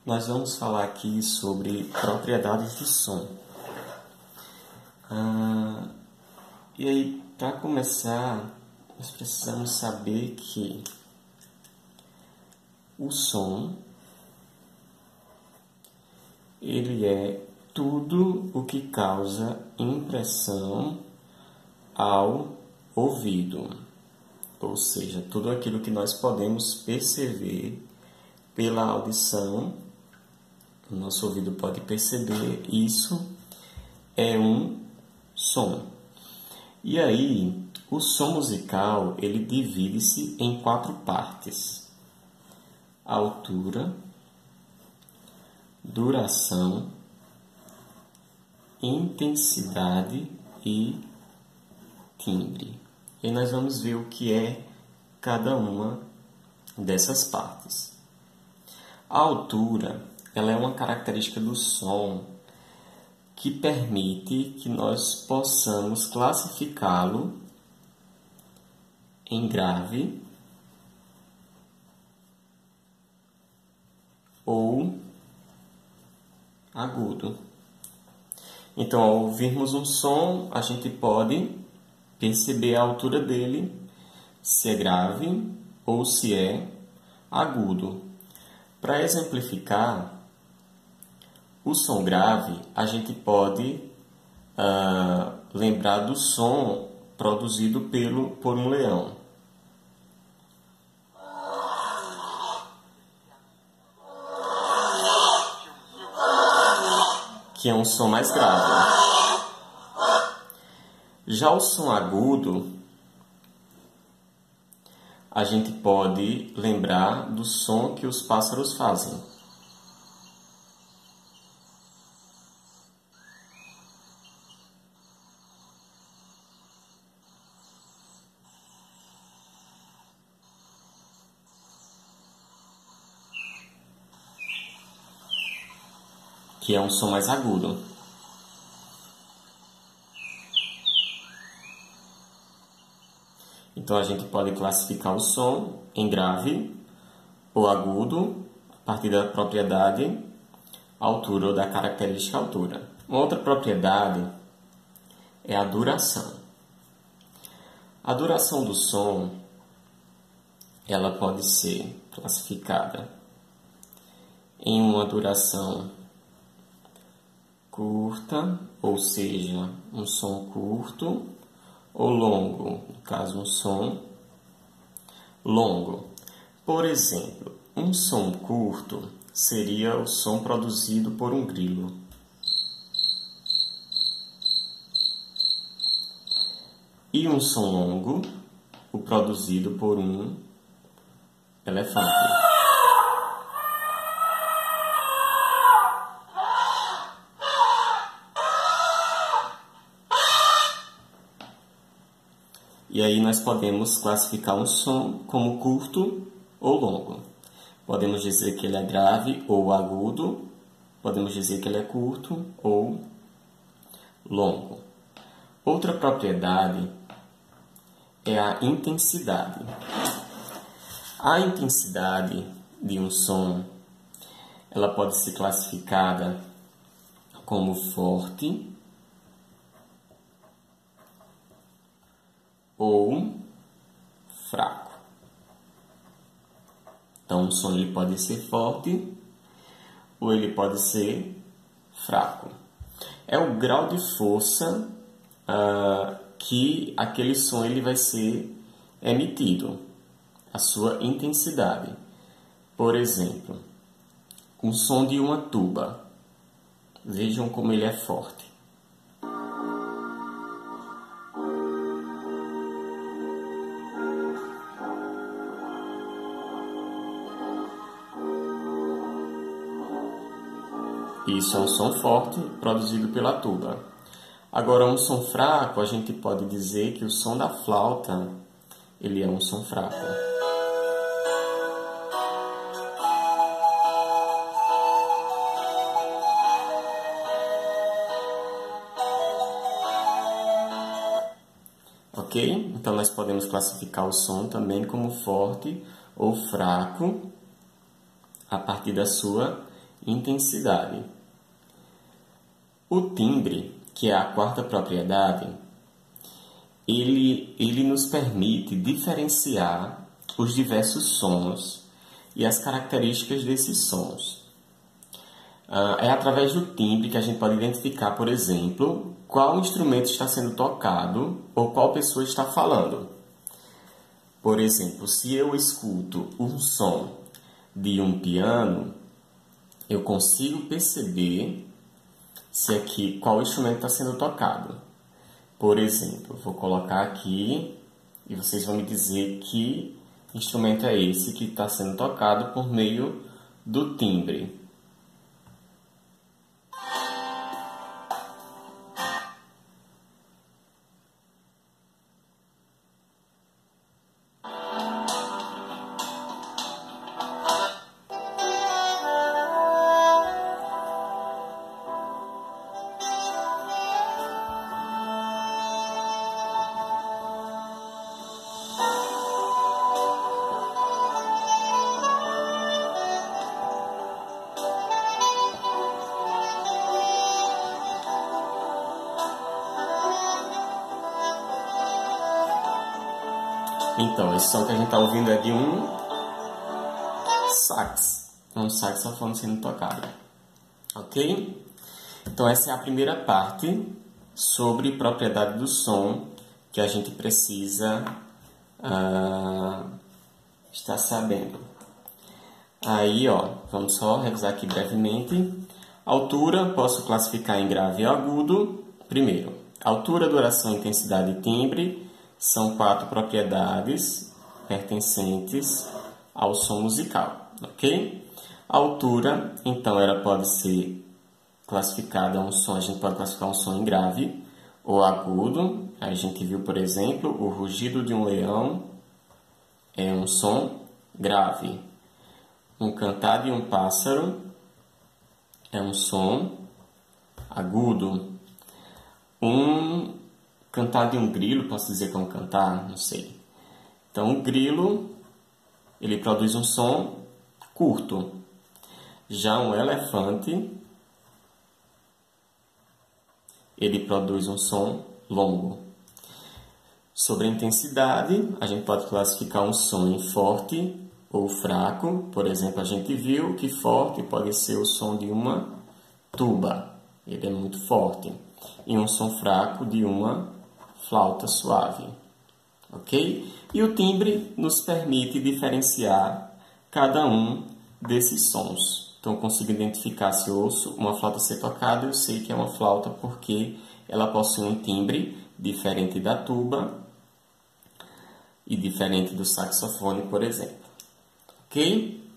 nós vamos falar aqui sobre propriedades de som. E aí, para começar, nós precisamos saber que o som, ele é tudo o que causa impressão ao ouvido, ou seja, tudo aquilo que nós podemos perceber pela audição, o nosso ouvido pode perceber, isso é um som. E aí, o som musical, ele divide-se em 4 partes: altura, duração, intensidade e timbre. E nós vamos ver o que é cada uma dessas partes. A altura, ela é uma característica do som que permite que nós possamos classificá-lo em grave ou agudo. Então, ao ouvirmos um som, a gente pode perceber a altura dele, se é grave ou se é agudo. Para exemplificar, o som grave, a gente pode lembrar do som produzido por um leão. Que é um som mais grave. Já o som agudo, a gente pode lembrar do som que os pássaros fazem. Que é um som mais agudo. Então, a gente pode classificar o som em grave ou agudo, a partir da propriedade altura ou da característica altura. Uma outra propriedade é a duração. A duração do som, ela pode ser classificada em uma duração curta, ou seja, um som curto, ou longo, no caso, um som longo. Por exemplo, um som curto seria o som produzido por um grilo. E um som longo, o produzido por um elefante. E aí nós podemos classificar um som como curto ou longo. Podemos dizer que ele é grave ou agudo. Podemos dizer que ele é curto ou longo. Outra propriedade é a intensidade. A intensidade de um som, ela pode ser classificada como forte ou fraco. Então, o som ele pode ser forte ou ele pode ser fraco. É o grau de força que aquele som ele vai ser emitido, a sua intensidade. Por exemplo, o som de uma tuba. Vejam como ele é forte. Isso é um som forte produzido pela tuba. Agora, um som fraco, a gente pode dizer que o som da flauta, ele é um som fraco. Ok? Então, nós podemos classificar o som também como forte ou fraco a partir da sua intensidade. O timbre, que é a quarta propriedade, ele nos permite diferenciar os diversos sons e as características desses sons. É através do timbre que a gente pode identificar, por exemplo, qual instrumento está sendo tocado ou qual pessoa está falando. Por exemplo, se eu escuto um som de um piano, eu consigo perceber qual instrumento está sendo tocado. Por exemplo, vou colocar aqui e vocês vão me dizer que instrumento é esse que está sendo tocado por meio do timbre. Então, esse som que a gente está ouvindo é de um sax, um saxofone sendo tocado, ok? Então, essa é a primeira parte sobre propriedade do som que a gente precisa estar sabendo. Aí, vamos só revisar aqui brevemente. Altura, posso classificar em grave e agudo. Primeiro, altura, duração, intensidade e timbre são 4 propriedades pertencentes ao som musical, ok? A altura, então, ela pode ser classificada um som, a gente pode classificar um som em grave ou agudo. A gente viu, por exemplo, o rugido de um leão é um som grave. Um cantar de um pássaro é um som agudo. Um cantar de um grilo, posso dizer que é um cantar? Não sei. Então, o grilo, ele produz um som curto. Já um elefante, ele produz um som longo. Sobre a intensidade, a gente pode classificar um som em forte ou fraco. Por exemplo, a gente viu que forte pode ser o som de uma tuba. Ele é muito forte. E um som fraco de uma flauta suave, ok? E o timbre nos permite diferenciar cada um desses sons. Então, eu consigo identificar se eu ouço uma flauta ser tocada, eu sei que é uma flauta porque ela possui um timbre diferente da tuba e diferente do saxofone, por exemplo, ok?